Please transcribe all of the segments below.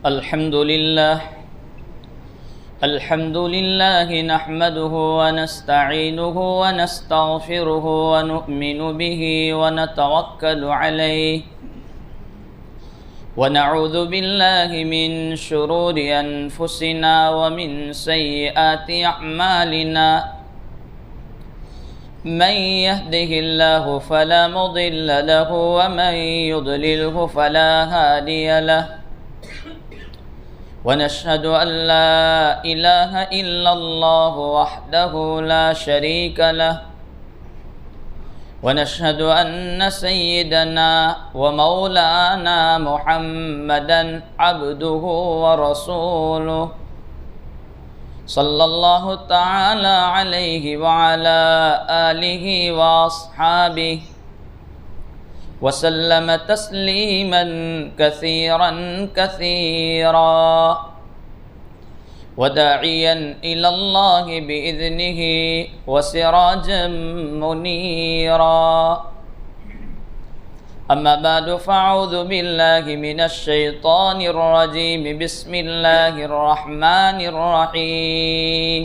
الحمد لله نحمده ونستعينه ونستغفره ونؤمن به ونتوكل عليه ونعوذ بالله من شرور أنفسنا ومن سيئات أعمالنا من يهده الله فلا مضل له ومن يضلله فلا هادي له ونشهد أن لا إله إلا الله وحده لا شريك له ونشهد أن سيدنا ومولانا محمدا عبده ورسوله صلى الله تعالى عليه وعلى آله وأصحابه وسلم تسليما كثيرا كثيرا وداعيا إلى الله بإذنه وسراجا منيرا أما بعد فأعوذ بالله من الشيطان الرجيم بسم الله الرحمن الرحيم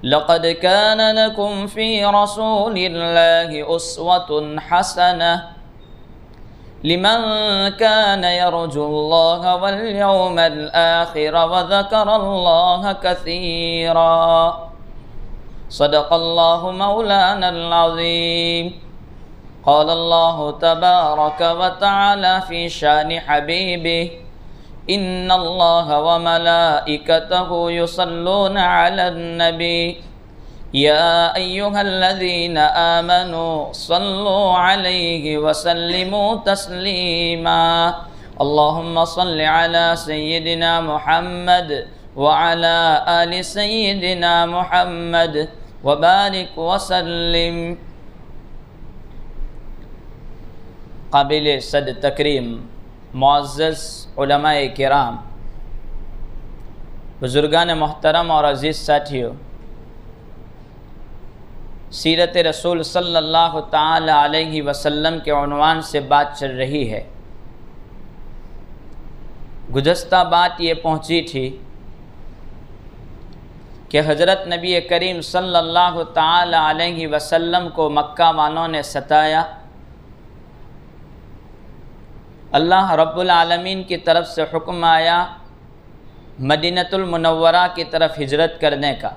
لقد كان لكم في رسول الله أسوة حسنة لمن كان يرجو الله واليوم الآخر وذكر الله كثيرا صدق الله مولانا العظيم قال الله تبارك وتعالى في شان حبيبه إن الله وملائكته يصلون على النبي يا أيها الذين آمنوا صلوا عليه وسلموا تسليما اللهم صل على سيدنا محمد وعلى آل سيدنا محمد وبارك وسلم. قابل صد تکریم معزز علماء کرام، بزرگان محترم اور عزیز ساتھیوں، سیرت رسول صلی اللہ تعالی علیہ وسلم کے عنوان سے بات چل رہی ہے. گزشتہ بات یہ پہنچی تھی کہ حضرت نبی کریم صلی اللہ تعالی علیہ وسلم کو مکہ والوں نے ستایا. اللہ رب العالمین کی طرف سے حکم آیا مدینۃ المنورہ کی طرف ہجرت کرنے کا.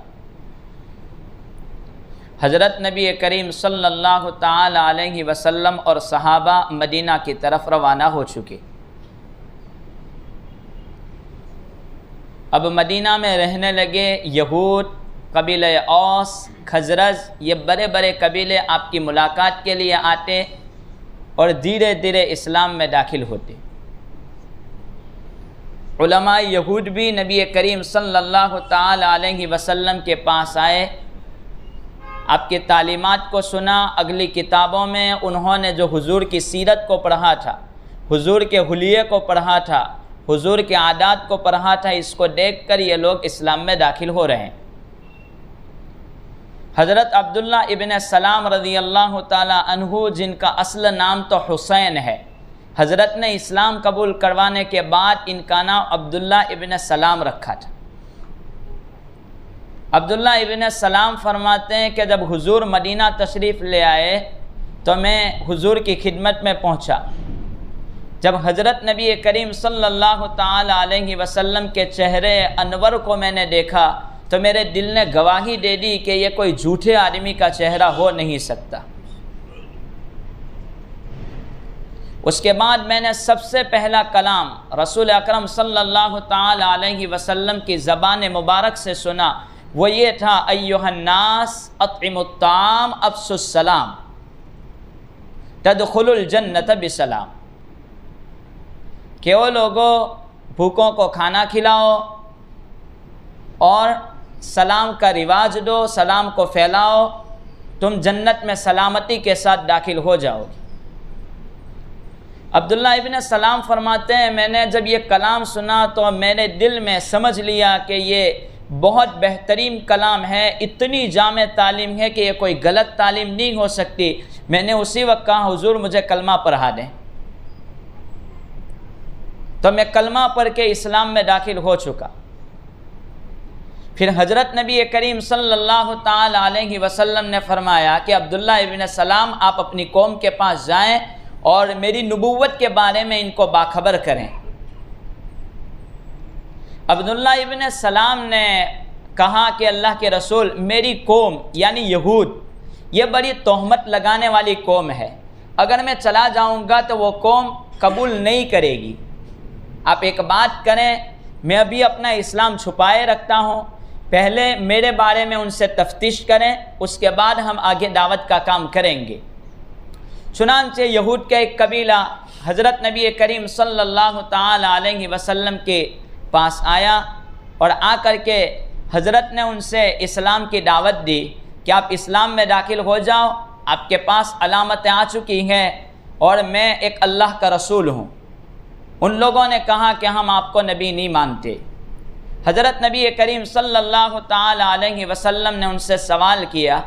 حضرت نبی کریم صلی اللہ تعالی علیہ وسلم اور صحابہ مدینہ کی طرف روانہ ہو چکے. اب مدینہ میں رہنے لگے یہود، قبیلہ اوس، خزرج، یہ بڑے بڑے قبیلے آپ کی ملاقات کے لیے آتے اور دھیرے دھیرے اسلام میں داخل ہوتے. علماء یہود بھی نبی کریم صلی اللہ تعالی علیہ وسلم کے پاس آئے، آپ کی تعلیمات کو سنا. اگلی کتابوں میں انہوں نے جو حضور کی سیرت کو پڑھا تھا، حضور کے حلیے کو پڑھا تھا، حضور کے عادات کو پڑھا تھا، اس کو دیکھ کر یہ لوگ اسلام میں داخل ہو رہے ہیں. حضرت عبداللہ ابن سلام رضی اللہ تعالی عنہ، جن کا اصل نام تو حسین ہے، حضرت نے اسلام قبول کروانے کے بعد ان کا نام عبداللہ ابن سلام رکھا تھا. عبداللہ ابن سلام فرماتے ہیں کہ جب حضور مدینہ تشریف لے آئے تو میں حضور کی خدمت میں پہنچا. جب حضرت نبی کریم صلی اللہ تعالی علیہ وسلم کے چہرے انور کو میں نے دیکھا تو میرے دل نے گواہی دے دی کہ یہ کوئی جھوٹے آدمی کا چہرہ ہو نہیں سکتا. اس کے بعد میں نے سب سے پہلا کلام رسول اکرم صلی اللہ تعالی علیہ وسلم کی زبان مبارک سے سنا، وہ یہ تھا ایھا الناس اطعموا الطعام افشوا السلام تدخلوا الجنۃ بسلام، کہ وہ لوگوں بھوکوں کو کھانا کھلاؤ اور سلام کا رواج دو، سلام کو پھیلاؤ، تم جنت میں سلامتی کے ساتھ داخل ہو جاؤ گے. عبداللہ ابن سلام فرماتے ہیں میں نے جب یہ کلام سنا تو میرے دل میں سمجھ لیا کہ یہ بہت بہترین کلام ہے، اتنی جامع تعلیم ہے کہ یہ کوئی غلط تعلیم نہیں ہو سکتی. میں نے اسی وقت کہا حضور مجھے کلمہ پڑھا دیں. تو میں کلمہ پڑھ کے اسلام میں داخل ہو چکا۔ پھر حضرت نبی کریم صلی اللہ تعالی علیہ وسلم نے فرمایا کہ عبداللہ ابن سلام آپ اپنی قوم کے پاس جائیں اور میری نبوت کے بارے میں ان کو باخبر کریں۔ عبداللہ ابن سلام نے کہا کہ اللہ کے رسول، میری قوم یعنی یہود یہ بڑی تہمت لگانے والی قوم ہے، اگر میں چلا جاؤں گا تو وہ قوم قبول نہیں کرے گی، آپ ایک بات کریں، میں ابھی اپنا اسلام چھپائے رکھتا ہوں، پہلے میرے بارے میں ان سے تفتیش کریں، اس کے بعد ہم آگے دعوت کا کام کریں گے۔ چنانچہ یہود کا ایک قبیلہ حضرت نبی کریم صلی اللہ تعالی علیہ وسلم کے پاس آیا اور آ کر کے حضرت نے ان سے اسلام کی دعوت دی کہ آپ اسلام میں داخل ہو جاؤ، آپ کے پاس علامتیں آ چکی ہیں اور میں ایک اللہ کا رسول ہوں۔ ان لوگوں نے کہا کہ ہم آپ کو نبی نہیں مانتے۔ حضرت نبی کریم صلی اللہ تعالی علیہ وسلم نے ان سے سوال کیا،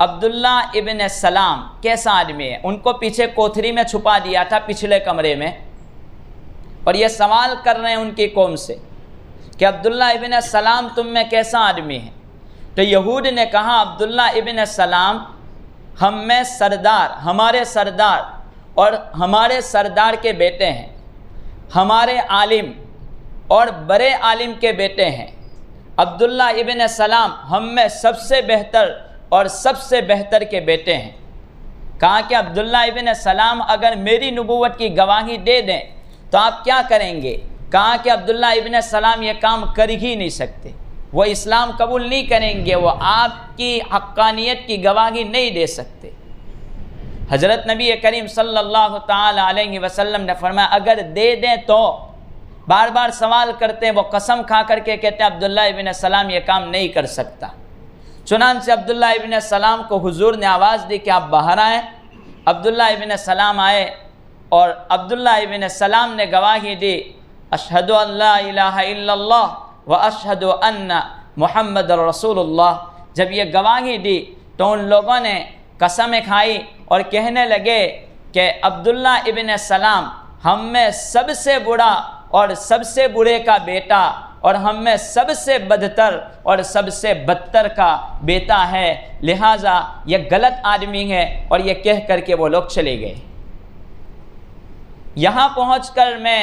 عبداللہ ابن سلام کیسا آدمی ہے؟ ان کو پیچھے کوٹھری میں چھپا دیا تھا پچھلے کمرے میں، اور یہ سوال کر رہے ہیں ان کی قوم سے کہ عبداللہ ابن سلام تم میں کیسا آدمی ہے؟ تو یہود نے کہا عبداللہ ابن سلام ہم میں سردار، ہمارے سردار اور ہمارے سردار کے بیٹے ہیں، ہمارے عالم اور بڑے عالم کے بیٹے ہیں۔ عبداللہ ابن سلام ہم میں سب سے بہتر اور سب سے بہتر کے بیٹے ہیں۔ کہا کہ عبداللہ ابن سلام اگر میری نبوت کی گواہی دے دیں تو آپ کیا کریں گے؟ کہا کہ عبداللہ ابن سلام یہ کام کر ہی نہیں سکتے، وہ اسلام قبول نہیں کریں گے، وہ آپ کی حقانیت کی گواہی نہیں دے سکتے۔ حضرت نبی کریم صلی اللہ تعالی علیہ وسلم نے فرمایا اگر دے دیں تو، بار بار سوال کرتے ہیں، وہ قسم کھا کر کے کہتے ہیں عبداللہ ابن سلام یہ کام نہیں کر سکتا۔ چنانچہ عبداللہ ابن سلام کو حضور نے آواز دی کہ آپ باہر آئیں۔ عبداللہ ابن سلام آئے اور عبداللہ ابن سلام نے گواہی دی، اشہد ان لا الہ الا اللہ و اشہد ان محمد رسول اللہ۔ جب یہ گواہی دی تو ان لوگوں نے قسمیں کھائی اور کہنے لگے کہ عبداللہ ابن سلام ہم میں سب سے بڑا اور سب سے برے کا بیٹا اور ہم میں سب سے بدتر اور سب سے بدتر کا بیٹا ہے، لہٰذا یہ غلط آدمی ہے، اور یہ کہہ کر کے وہ لوگ چلے گئے۔ یہاں پہنچ کر میں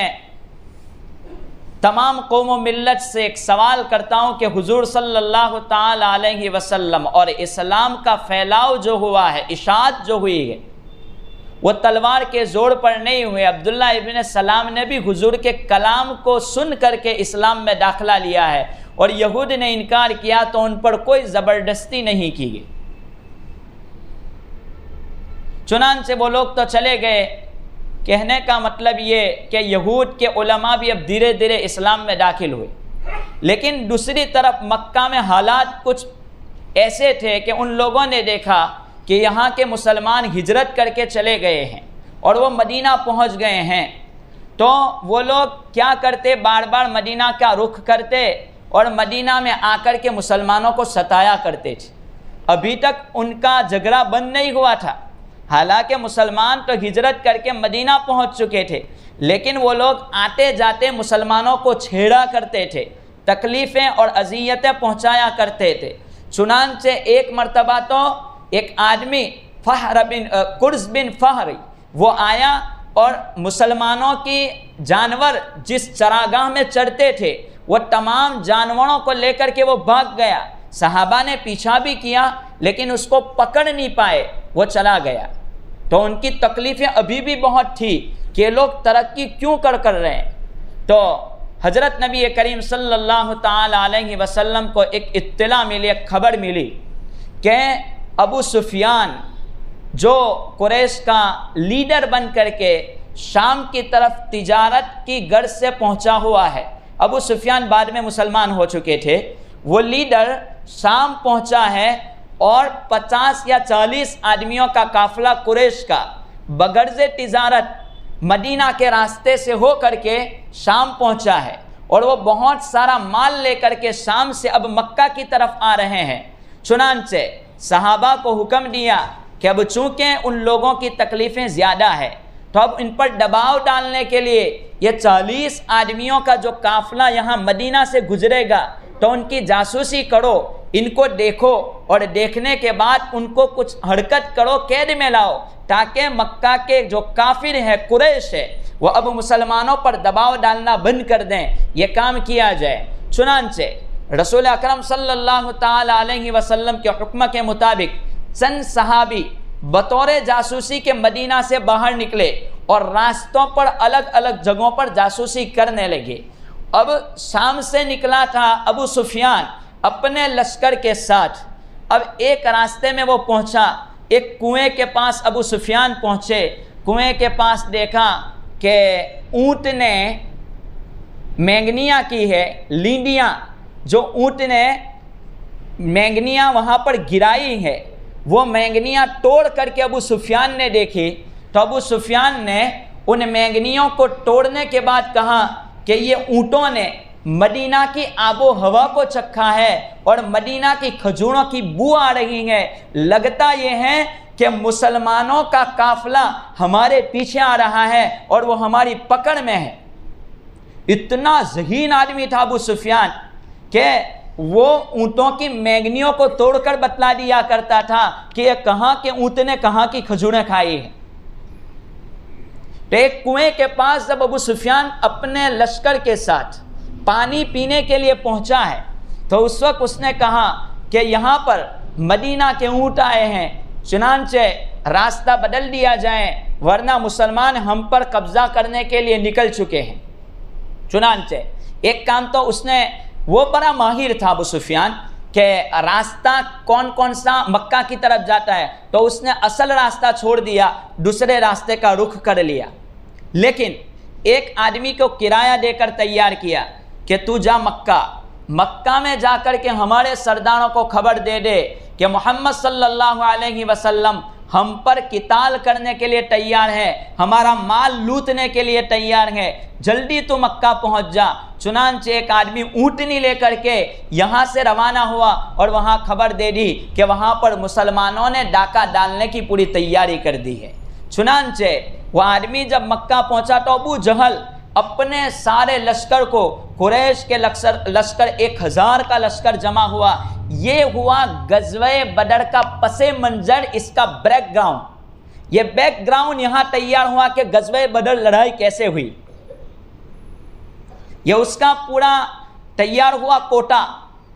تمام قوم و ملت سے ایک سوال کرتا ہوں کہ حضور صلی اللہ تعالی علیہ وسلم اور اسلام کا پھیلاؤ جو ہوا ہے، اشاعت جو ہوئی ہے، وہ تلوار کے زور پر نہیں ہوئے۔ عبداللہ ابن سلام نے بھی حضور کے کلام کو سن کر کے اسلام میں داخلہ لیا ہے، اور یہود نے انکار کیا تو ان پر کوئی زبردستی نہیں کی گئی۔ چنانچہ وہ لوگ تو چلے گئے۔ کہنے کا مطلب یہ کہ یہود کے علماء بھی اب دھیرے دھیرے اسلام میں داخل ہوئے، لیکن دوسری طرف مکہ میں حالات کچھ ایسے تھے کہ ان لوگوں نے دیکھا کہ یہاں کے مسلمان ہجرت کر کے چلے گئے ہیں اور وہ مدینہ پہنچ گئے ہیں، تو وہ لوگ کیا کرتے، بار بار مدینہ کا رخ کرتے اور مدینہ میں آ کر کے مسلمانوں کو ستایا کرتے تھے۔ ابھی تک ان کا جھگڑا بند نہیں ہوا تھا، حالانکہ مسلمان تو ہجرت کر کے مدینہ پہنچ چکے تھے، لیکن وہ لوگ آتے جاتے مسلمانوں کو چھیڑا کرتے تھے، تکلیفیں اور اذیتیں پہنچایا کرتے تھے۔ چنانچہ ایک مرتبہ تو ایک آدمی قرز بن فہر وہ آیا اور مسلمانوں کی جانور جس چراگاہ میں چرتے تھے وہ تمام جانوروں کو لے کر کے وہ بھاگ گیا۔ صحابہ نے پیچھا بھی کیا لیکن اس کو پکڑ نہیں پائے، وہ چلا گیا۔ تو ان کی تکلیفیں ابھی بھی بہت تھی کہ یہ لوگ ترقی کیوں کر رہے ہیں۔ تو حضرت نبی کریم صلی اللہ تعالی علیہ وسلم کو ایک اطلاع ملی، ایک خبر ملی کہ ابو سفیان جو قریش کا لیڈر بن کر کے شام کی طرف تجارت کی غرض سے پہنچا ہوا ہے۔ ابو سفیان بعد میں مسلمان ہو چکے تھے، وہ لیڈر شام پہنچا ہے اور 50 یا 40 آدمیوں کا قافلہ قریش کا بغرض تجارت مدینہ کے راستے سے ہو کر کے شام پہنچا ہے، اور وہ بہت سارا مال لے کر کے شام سے اب مکہ کی طرف آ رہے ہیں۔ چنانچہ صحابہ کو حکم دیا کہ اب چونکہ ان لوگوں کی تکلیفیں زیادہ ہے تو اب ان پر دباؤ ڈالنے کے لیے یہ 40 آدمیوں کا جو قافلہ یہاں مدینہ سے گزرے گا تو ان کی جاسوسی کرو، ان کو دیکھو، اور دیکھنے کے بعد ان کو کچھ حرکت کرو، قید میں لاؤ، تاکہ مکہ کے جو کافر ہے، قریش ہے، وہ اب مسلمانوں پر دباؤ ڈالنا بند کر دیں، یہ کام کیا جائے۔ چنانچہ رسول اکرم صلی اللہ تعالی علیہ وسلم کے حکم کے مطابق چند صحابی بطور جاسوسی کے مدینہ سے باہر نکلے اور راستوں پر الگ الگ جگہوں پر جاسوسی کرنے لگے۔ اب شام سے نکلا تھا ابو سفیان اپنے لشکر کے ساتھ، اب ایک راستے میں وہ پہنچا، ایک کنویں کے پاس ابو سفیان پہنچے، کنویں کے پاس دیکھا کہ اونٹ نے مینگنیاں کی ہے، لیندیاں جو اونٹ نے مینگنیاں وہاں پر گرائی ہے، وہ مینگنیاں توڑ کر کے ابو سفیان نے دیکھی، تو ابو سفیان نے ان مینگنیوں کو توڑنے کے بعد کہا کہ یہ اونٹوں نے مدینہ کی آب و ہوا کو چکھا ہے اور مدینہ کی کھجوروں کی بو آ رہی ہے، لگتا یہ ہے کہ مسلمانوں کا قافلہ ہمارے پیچھے آ رہا ہے اور وہ ہماری پکڑ میں ہے۔ اتنا ذہین آدمی تھا ابو سفیان کہ وہ اونٹوں کی مینگنیوں کو توڑ کر بتلا دیا کرتا تھا کہ یہ کہاں کے اونٹ نے کہاں کی کھجوریں کھائی ہیں۔ تو ایک کنویں کے پاس جب ابو سفیان اپنے لشکر کے ساتھ پانی پینے کے لیے پہنچا ہے تو اس وقت اس نے کہا کہ یہاں پر مدینہ کے اونٹ آئے ہیں، چنانچہ راستہ بدل دیا جائے ورنہ مسلمان ہم پر قبضہ کرنے کے لیے نکل چکے ہیں۔ چنانچہ ایک کام تو اس نے، وہ بڑا ماہر تھا ابو سفیان کہ راستہ کون کون سا مکہ کی طرف جاتا ہے، تو اس نے اصل راستہ چھوڑ دیا، دوسرے راستے کا رخ کر لیا، لیکن ایک آدمی کو کرایہ دے کر تیار کیا کہ تو جا مکہ میں جا کر کے ہمارے سرداروں کو خبر دے دے کہ محمد صلی اللہ علیہ وسلم ہم پر قتال کرنے کے لیے تیار ہے، ہمارا مال لوٹنے کے لیے تیار ہے، جلدی تو مکہ پہنچ جا۔ چنانچہ ایک آدمی اونٹنی لے کر کے یہاں سے روانہ ہوا اور وہاں خبر دے دی کہ وہاں پر مسلمانوں نے ڈاکہ ڈالنے کی پوری تیاری کر دی ہے۔ چنانچہ وہ آدمی جب مکہ پہنچا تو ابو جہل اپنے سارے لشکر کو، قریش کے لشکر 1000 کا لشکر جمع ہوا۔ یہ ہوا غزوہ بدر کا پس منظر، اس کا بیک گراؤنڈ، یہ بیک گراؤنڈ یہاں تیار ہوا کہ غزوہ بدر لڑائی کیسے ہوئی، یہ اس کا پورا تیار ہوا کوٹا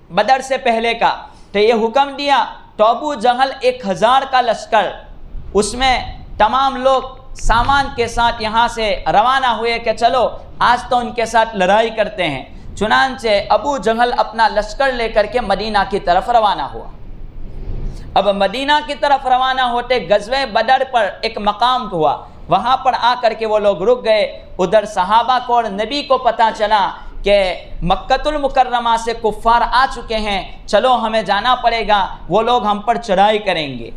بدر سے پہلے کا۔ تو یہ حکم دیا تو ابو جہل 1000 کا لشکر، اس میں تمام لوگ سامان کے ساتھ یہاں سے روانہ ہوئے کہ چلو آج تو ان کے ساتھ لڑائی کرتے ہیں۔ چنانچہ ابو جہل اپنا لشکر لے کر کے مدینہ کی طرف روانہ ہوا۔ اب مدینہ کی طرف روانہ ہوتے غزوہ بدر پر ایک مقام ہوا، وہاں پر آ کر کے وہ لوگ رک گئے۔ ادھر صحابہ کو اور نبی کو پتہ چلا کہ مکۃ المکرمہ سے کفار آ چکے ہیں، چلو ہمیں جانا پڑے گا، وہ لوگ ہم پر چڑھائی کریں گے۔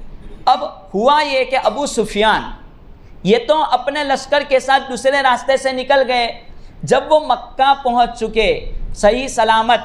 اب ہوا یہ کہ ابو سفیان یہ تو اپنے لشکر کے ساتھ دوسرے راستے سے نکل گئے، جب وہ مکہ پہنچ چکے صحیح سلامت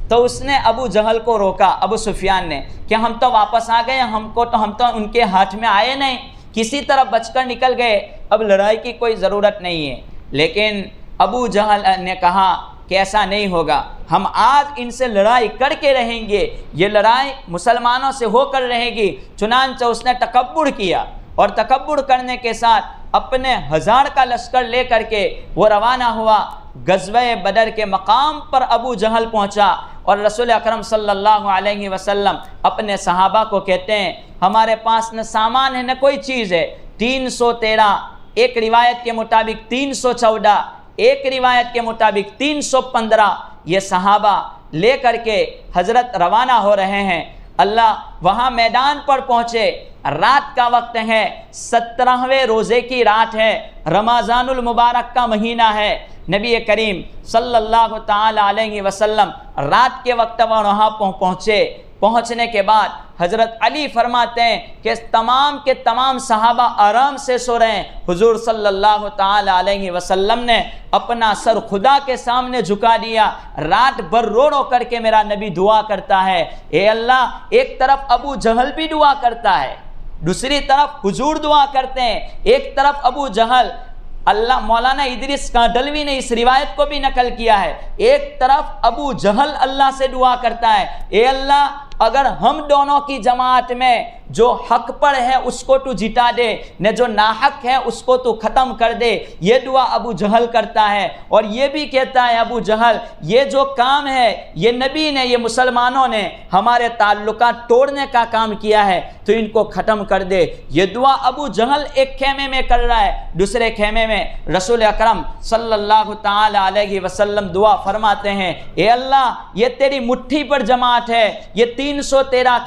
تو اس نے ابو جہل کو روکا، ابو سفیان نے، کہ ہم تو واپس آ گئے، ہم تو ان کے ہاتھ میں آئے نہیں، کسی طرح بچ کر نکل گئے، اب لڑائی کی کوئی ضرورت نہیں ہے۔ لیکن ابو جہل نے کہا کہ ایسا نہیں ہوگا، ہم آج ان سے لڑائی کر کے رہیں گے، یہ لڑائی مسلمانوں سے ہو کر رہے گی۔ چنانچہ اس نے تکبر کیا اور تکبر کرنے کے ساتھ اپنے 1000 کا لشکر لے کر کے وہ روانہ ہوا۔ غزوہ بدر کے مقام پر ابو جہل پہنچا اور رسول اکرم صلی اللہ علیہ وسلم اپنے صحابہ کو کہتے ہیں ہمارے پاس نہ سامان ہے نہ کوئی چیز ہے۔ 313، ایک روایت کے مطابق 314، ایک روایت کے مطابق 315 یہ صحابہ لے کر کے حضرت روانہ ہو رہے ہیں۔ اللہ وہاں میدان پر پہنچے، رات کا وقت ہے، 17ویں روزے کی رات ہے، رمضان المبارک کا مہینہ ہے۔ نبی کریم صلی اللہ تعالی علیہ وسلم رات کے وقت وہاں پہنچے۔ پہنچنے کے بعد حضرت علی فرماتے ہیں کہ تمام کے تمام صحابہ آرام سے سو رہے ہیں، حضور صلی اللہ تعالی علیہ وسلم نے اپنا سر خدا کے سامنے جھکا دیا، رات بھر رو رو کر کے میرا نبی دعا کرتا ہے، اے اللہ، ایک طرف ابو جہل بھی دعا کرتا ہے، دوسری طرف حضور دعا کرتے ہیں، ایک طرف ابو جہل، اللہ مولانا ادریس کانڈلوی نے اس روایت کو بھی نقل کیا ہے، ایک طرف ابو جہل اللہ سے دعا کرتا ہے، اے اللہ اگر ہم دونوں کی جماعت میں جو حق پر ہے اس کو تو جتا دے، نہ جو ناحق ہے اس کو تو ختم کر دے، یہ دعا ابو جہل کرتا ہے۔ اور یہ بھی کہتا ہے ابو جہل، یہ جو کام ہے یہ نبی نے، یہ مسلمانوں نے ہمارے تعلقات توڑنے کا کام کیا ہے تو ان کو ختم کر دے۔ یہ دعا ابو جہل ایک خیمے میں کر رہا ہے، دوسرے خیمے میں رسول اکرم صلی اللہ تعالی علیہ وسلم دعا فرماتے ہیں، اے اللہ یہ تیری مٹھی پر جماعت ہے، یہ 313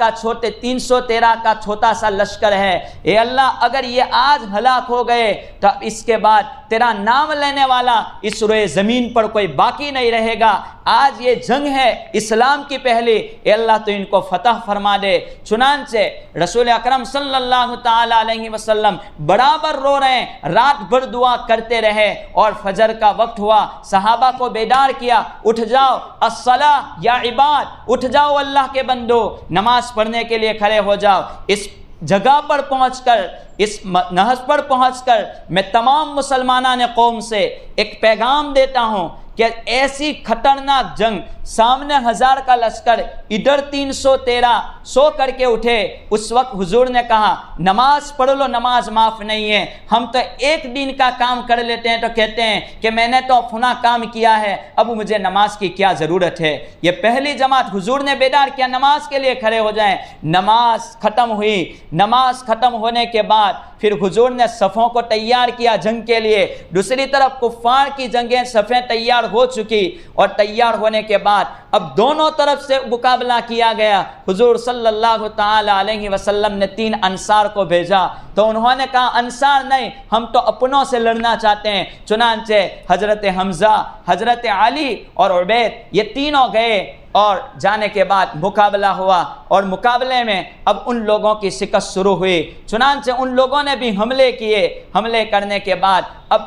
کا چھوٹا سا لشکر ہے، اے اللہ اگر یہ آج ہلاک ہو گئے تو اس کے بعد تیرا نام لینے والا اس روئے زمین پر کوئی باقی نہیں رہے گا، آج یہ جنگ ہے اسلام کی پہلی، اے اللہ تو ان کو فتح فرما دے۔ چنانچہ رسول اکرم صلی اللہ تعالی علیہ وسلم برابر رو رہے ہیں، رات بھر دعا کرتے رہے، اور فجر کا وقت ہوا، صحابہ کو بیدار کیا، اٹھ جاؤ الصلاۃ یا عباد، اٹھ جاؤ اللہ کے بندو، نماز پڑھنے کے لیے کھڑے ہو جاؤ۔ اس جگہ پر پہنچ کر، اس نہض پر پہنچ کر میں تمام مسلمانان قوم سے ایک پیغام دیتا ہوں کہ ایسی خطرناک جنگ، سامنے 1000 کا لشکر، ادھر 313 سو کر کے اٹھے، اس وقت حضور نے کہا نماز پڑھ لو، نماز معاف نہیں ہے۔ ہم تو ایک دن کا کام کر لیتے ہیں تو کہتے ہیں کہ میں نے تو فلاں کام کیا ہے، اب مجھے نماز کی کیا ضرورت ہے۔ یہ پہلی جماعت حضور نے بیدار کیا، نماز کے لیے کھڑے ہو جائیں۔ نماز ختم ہوئی، نماز ختم ہونے کے بعد پھر حضور نے صفوں کو تیار کیا جنگ کے لیے، دوسری طرف کفار کی جنگیں صفیں تیار ہو چکی، اور تیار ہونے کے بعد اب دونوں طرف سے مقابلہ کیا گیا۔ حضور صلی اللہ تعالی علیہ وسلم نے 3 انصار کو بھیجا، تو انہوں نے کہا انصار نہیں، ہم تو اپنوں سے لڑنا چاہتے ہیں۔ چنانچہ حضرت حمزہ، حضرت علی اور عبید یہ تینوں گئے، اور جانے کے بعد مقابلہ ہوا، اور مقابلے میں اب ان لوگوں کی شکست شروع ہوئی۔ چنانچہ ان لوگوں نے بھی حملے کیے، حملے کرنے کے بعد اب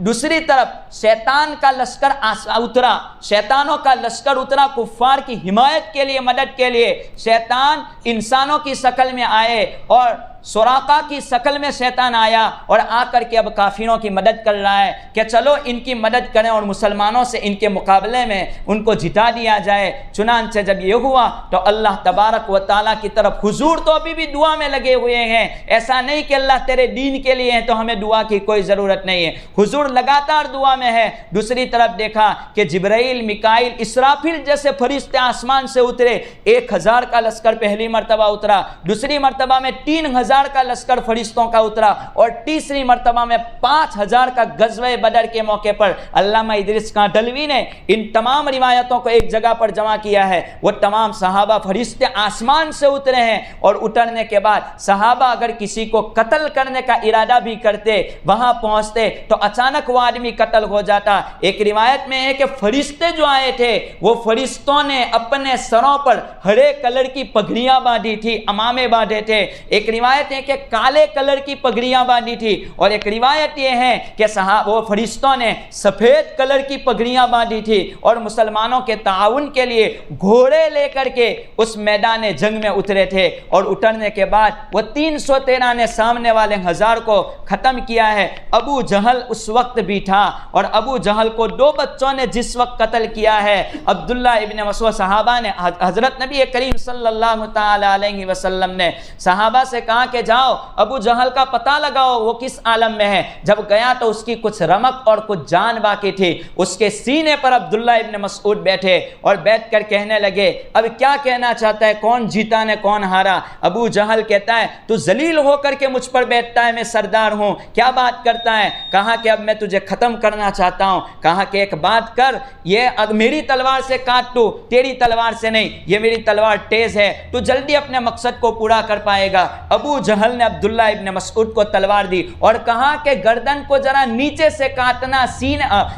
دوسری طرف شیطان کا لشکر اترا، شیطانوں کا لشکر اترا کفار کی حمایت کے لیے، مدد کے لیے۔ شیطان انسانوں کی شکل میں آئے، اور سراقہ کی شکل میں شیطان آیا، اور آ کر کے اب کافروں کی مدد کر رہا ہے کہ چلو ان کی مدد کریں اور مسلمانوں سے ان کے مقابلے میں ان کو جتا دیا جائے۔ چنانچہ جب یہ ہوا تو اللہ تبارک و تعالیٰ کی طرف، حضور تو ابھی بھی دعا میں لگے ہوئے ہیں، ایسا نہیں کہ اللہ تیرے دین کے لیے ہے تو ہمیں دعا کی کوئی ضرورت نہیں ہے، حضور لگاتار دعا میں ہے۔ دوسری طرف دیکھا کہ جبرائیل، میکائیل، اسرافیل جیسے فرشتے آسمان سے اترے، 1000 کا لشکر پہلی مرتبہ اترا، دوسری مرتبہ میں 3000 کا لشکر فرشتوں کا اترا، اور تیسری مرتبہ میں 5000 کا غزوہ بدر کے موقع پر علامہ ادریس کانڈلوی نے ان تمام روایتوں کو ایک جگہ پر جمع کیا ہے۔ وہ تمام صحابہ فرشتے آسمان سے اترے ہیں، اور اترنے کے بعد صحابہ اگر کسی کو قتل کرنے کا ارادہ بھی کرتے، وہاں پہنچتے تو اچانک وہ آدمی قتل ہو جاتا۔ ایک روایت میں ہے کہ فرشتے جو آئے تھے وہ فرشتوں نے اپنے سروں پر ہرے کلر کی پگڑیاں باندھی تھی، امامے باندھے تھے، ایک روایت ہے کہ کالے کلر کی پگڑیاں باندھی تھی، اور ایک روایت یہ ہے کہ وہ فرشتوں نے سفید کلر کی پگڑیاں باندھی تھی، اور مسلمانوں کے تعاون کے لیے گھوڑے لے کر کے اس میدان جنگ میں اترے تھے، اور اترنے کے بعد وہ 313 نے سامنے والے 1000 کو ختم کیا ہے۔ ابو جہل اس وقت بھی تھا، اور ابو جہل کو 2 بچوں نے جس وقت قتل کیا ہے، عبداللہ ابن مسعود، صحابہ نے، حضرت نبی کریم صلی اللہ تعالی علیہ وسلم نے صحابہ سے کہا کہ جاؤ ابو جہل کا پتہ لگاؤ وہ کس عالم میں ہے۔ جب گیا تو اس کی کچھ رمق اور کچھ جان باقی تھی، اس کے سینے پر عبداللہ ابن مسعود بیٹھے، اور بیٹھ کر کہنے لگے اب کیا کہنا چاہتا ہے، کون جیتا نے کون ہارا؟ ابو جہل کہتا ہے تو ذلیل ہو کر کے مجھ پر بیٹھتا ہے، میں سردار ہوں، کیا بات کرتا ہے؟ کہا کہ اب میں تجھے ختم کرنا چاہتا ہوں۔ کہا کہ ایک بات کر، یہ میری تلوار سے کاٹ تو، تیری تلوار سے نہیں، یہ میری تلوار تیز ہے، تو جلدی اپنے مقصد کو پورا کر پائے گا۔ ابو جہل نے عبداللہ ابن مسعود کو تلوار دی، اور کہا کہ گردن کو ذرا نیچے سے کاٹنا،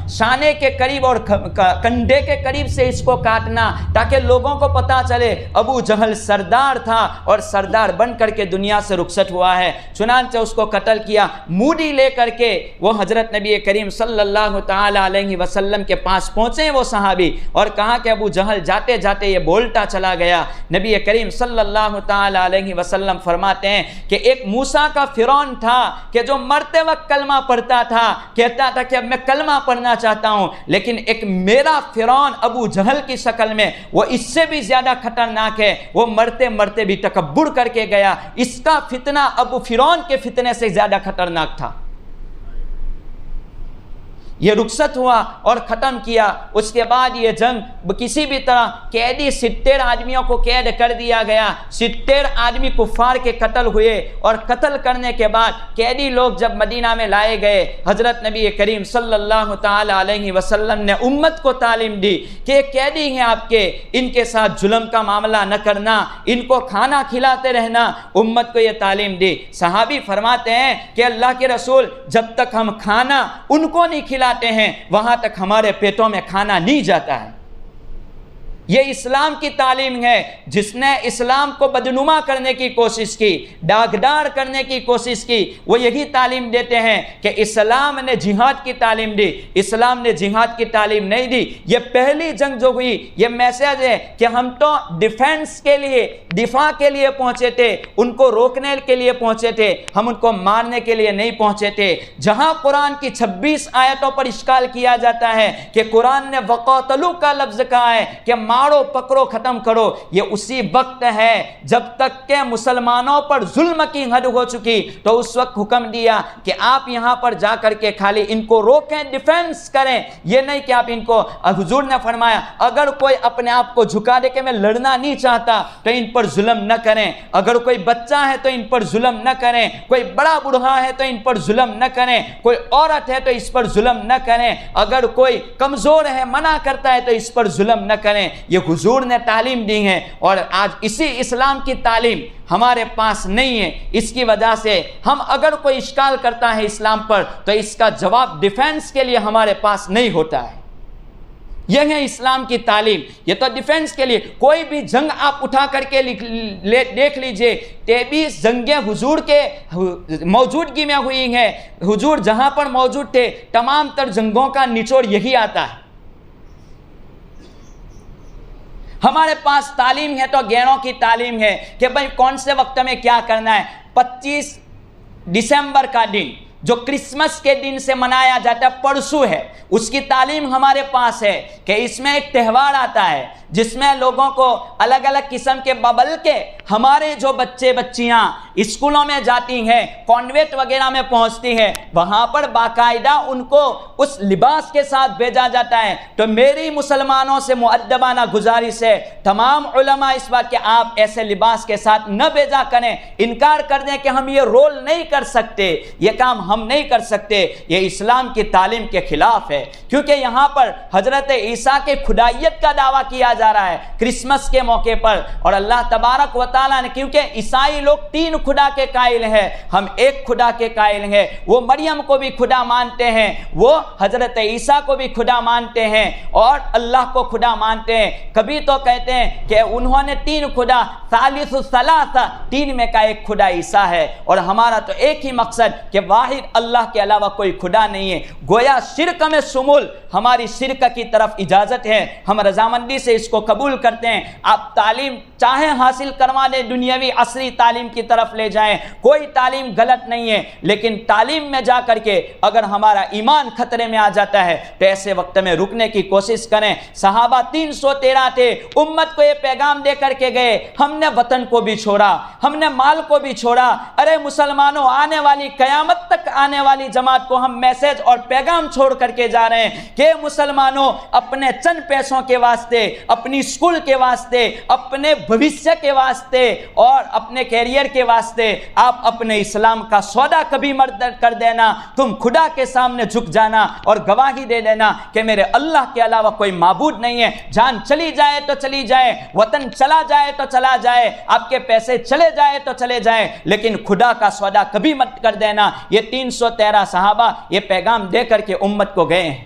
شانے کے قریب اور کندھے کے قریب سے اس کو کاٹنا، تاکہ لوگوں کو پتا چلے ابو جہل سردار تھا، اور سردار بن کر کے دنیا سے رخصت ہوا ہے۔ چنانچہ اس کو قتل کیا۔ موڈی لے کر کے وہ حضرت نبی کریم صلی اللہ تعالی علیہ وسلم کے پاس پہنچے وہ صحابی، اور کہا کہ ابو جہل جاتے جاتے یہ بولتا چلا گیا۔ نبی کریم صلی اللہ تعالی علیہ وسلم فرماتے ہیں کہ ایک موسیٰ کا فرعون تھا کہ جو مرتے وقت کلمہ پڑھتا تھا، کہتا تھا کہ اب میں کلمہ پڑھنا چاہتا ہوں، لیکن ایک میرا فرعون ابو جہل کی شکل میں، وہ اس سے بھی زیادہ خطرناک ہے، وہ مرتے مرتے بھی تکبر کر کے گیا، اس کا فتنہ ابو فرعون کے فتنے سے زیادہ خطرناک تھا۔ یہ رخصت ہوا اور ختم کیا۔ اس کے بعد یہ جنگ کسی بھی طرح قیدی 70 آدمیوں کو قید کر دیا گیا، 70 آدمی کفار کے قتل ہوئے، اور قتل کرنے کے بعد قیدی لوگ جب مدینہ میں لائے گئے، حضرت نبی کریم صلی اللہ تعالی علیہ وسلم نے امت کو تعلیم دی کہ یہ قیدی ہیں آپ کے، ان کے ساتھ ظلم کا معاملہ نہ کرنا، ان کو کھانا کھلاتے رہنا، امت کو یہ تعلیم دی۔ صحابی فرماتے ہیں کہ اللہ کے رسول، جب تک ہم کھانا ان کو نہیں کھلاتے ہیں وہاں تک ہمارے پیٹوں میں کھانا نہیں جاتا ہے۔ یہ اسلام کی تعلیم ہے۔ جس نے اسلام کو بدنما کرنے کی کوشش کی، داغدار کرنے کی کوشش کی، وہ یہی تعلیم دیتے ہیں کہ اسلام نے جہاد کی تعلیم دی۔ اسلام نے جہاد کی تعلیم نہیں دی۔ یہ پہلی جنگ جو ہوئی، یہ میسج ہے کہ ہم تو ڈیفینس کے لیے، دفاع کے لیے پہنچے تھے، ان کو روکنے کے لیے پہنچے تھے، ہم ان کو مارنے کے لیے نہیں پہنچے تھے۔ جہاں قرآن کی 26 آیتوں پر اشکال کیا جاتا ہے کہ قرآن نے وقاتلو کا لفظ کہا ہے کہ مارو پکڑو ختم کرو، یہ اسی وقت ہے جب تک کہ مسلمانوں پر ظلم کی حد ہو چکی، تو اس وقت حکم دیا کہ آپ یہاں پر جا کر کے خالی ان کو روکیں، ڈیفینس کریں، یہ نہیں کہ آپ ان کو۔ حضور نے فرمایا اگر کوئی اپنے آپ کو جھکا دے کہ میں لڑنا نہیں چاہتا تو ان پر ظلم نہ کریں، اگر کوئی بچہ ہے تو ان پر ظلم نہ کریں، کوئی بڑا بوڑھا ہے تو ان پر ظلم نہ کریں، کوئی عورت ہے تو اس پر ظلم نہ کریں، اگر کوئی کمزور ہے منع کرتا ہے تو اس پر ظلم نہ کریں۔ یہ حضور نے تعلیم دی ہے، اور آج اسی اسلام کی تعلیم ہمارے پاس نہیں ہے۔ اس کی وجہ سے ہم اگر کوئی اشکال کرتا ہے اسلام پر تو اس کا جواب ڈیفینس کے لیے ہمارے پاس نہیں ہوتا ہے۔ یہ ہے اسلام کی تعلیم۔ یہ تو ڈیفینس کے لیے کوئی بھی جنگ آپ اٹھا کر کے دیکھ لیجئے، 23 جنگیں حضور کے موجودگی میں ہوئی ہیں، حضور جہاں پر موجود تھے تمام تر جنگوں کا نچوڑ یہی آتا ہے۔ ہمارے پاس تعلیم ہے تو غیروں کی تعلیم ہے کہ بھائی کون سے وقت میں کیا کرنا ہے۔ 25 دسمبر کا دن جو کرسمس کے دن سے منایا جاتا ہے، پرسوں ہے، اس کی تعلیم ہمارے پاس ہے کہ اس میں ایک تہوار آتا ہے جس میں لوگوں کو الگ الگ قسم کے بلکہ ہمارے جو بچے بچیاں اسکولوں میں جاتی ہیں، کانوینٹ وغیرہ میں پہنچتی ہیں، وہاں پر باقاعدہ ان کو اس لباس کے ساتھ بھیجا جاتا ہے۔ تو میری مسلمانوں سے مؤدبانہ گزارش ہے تمام علماء اس بات کہ آپ ایسے لباس کے ساتھ نہ بھیجا کریں، انکار کر دیں کہ ہم یہ رول نہیں کر سکتے، یہ کام ہم نہیں کر سکتے، یہ اسلام کی تعلیم کے خلاف ہے، کیونکہ یہاں پر حضرت عیسیٰ کے خدائیت کا دعویٰ کیا جا رہا ہے کرسمس کے موقع پر، اور اللہ تبارک و تعالیٰ نے، کیونکہ عیسائی لوگ 3 خدا کے قائل ہیں، ہم ایک خدا کے قائل ہیں، وہ مریم کو بھی خدا مانتے ہیں، وہ حضرت عیسیٰ کو بھی خدا مانتے ہیں، اور اللہ کو خدا مانتے ہیں۔ کبھی تو کہتے ہیں کہ انہوں نے 3 خدا، ثالث الثلاثہ، 3 میں کا ایک خدا عیسیٰ ہے، اور ہمارا تو ایک ہی مقصد کہ واحد اللہ کے علاوہ کوئی خدا نہیں ہے۔ گویا شرک میں شمول، ہماری شرک کی طرف اجازت ہے، ہم رضامندی سے اس کو قبول کرتے ہیں۔ آپ تعلیم چاہے حاصل کروا دیں، دنیاوی عصری تعلیم کی طرف لے جائیں، کوئی تعلیم غلط نہیں ہے، لیکن تعلیم میں جا کر کے اگر ہمارا ایمان خطرے میں آ جاتا ہے تو ایسے وقت میں رکنے کی کوشش کریں۔ صحابہ 313 تھے، امت کو یہ پیغام دے کر کے گئے، ہم نے وطن کو بھی چھوڑا، ہم نے مال کو بھی چھوڑا، ارے مسلمانوں آنے والی قیامت تک آنے والی جماعت کو ہم میسج اور پیغام چھوڑ کر کے جا رہے ہیں کہ مسلمانوں اپنے چند پیسوں کے واسطے، اپنی سکول کے واسطے، اپنے بھوشیہ کے واسطے اور اپنے کیریئر کے واسطے آپ اپنے اسلام کا سودا کبھی مت کر دینا۔ تم خدا کے سامنے جھک جانا اور گواہی دے دینا کہ میرے اللہ کے علاوہ کوئی معبود نہیں ہے۔ جان چلی جائے تو چلی جائے، وطن چلا جائے تو چلا جائے، آپ کے پیسے چلے جائے تو چلے جائے، لیکن خدا کا سودا کبھی مت کر دینا۔ یہ 313 صحابہ یہ پیغام دے کر کے امت کو گئے ہیں۔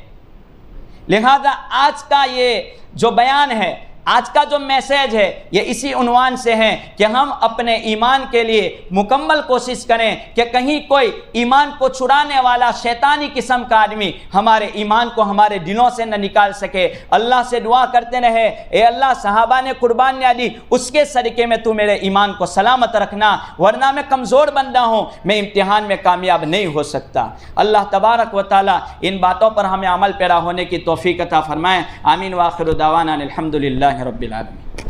لہذا آج کا یہ جو بیان ہے آج کا جو میسیج ہے یہ اسی عنوان سے ہے کہ ہم اپنے ایمان کے لیے مکمل کوشش کریں کہ کہیں کوئی ایمان کو چرانے والا شیطانی قسم کا آدمی ہمارے ایمان کو ہمارے دلوں سے نہ نکال سکے۔ اللہ سے دعا کرتے رہے، اے اللہ صحابہ نے قربانیاں دی، اس کے صدقے میں تو میرے ایمان کو سلامت رکھنا، ورنہ میں کمزور بندہ ہوں، میں امتحان میں کامیاب نہیں ہو سکتا۔ اللہ تبارک و تعالی ان باتوں پر ہمیں عمل پیرا ہونے کی توفیق عطا فرمائے۔ آمین۔ وآخر دعوانا الحمدللہ رب العالمین۔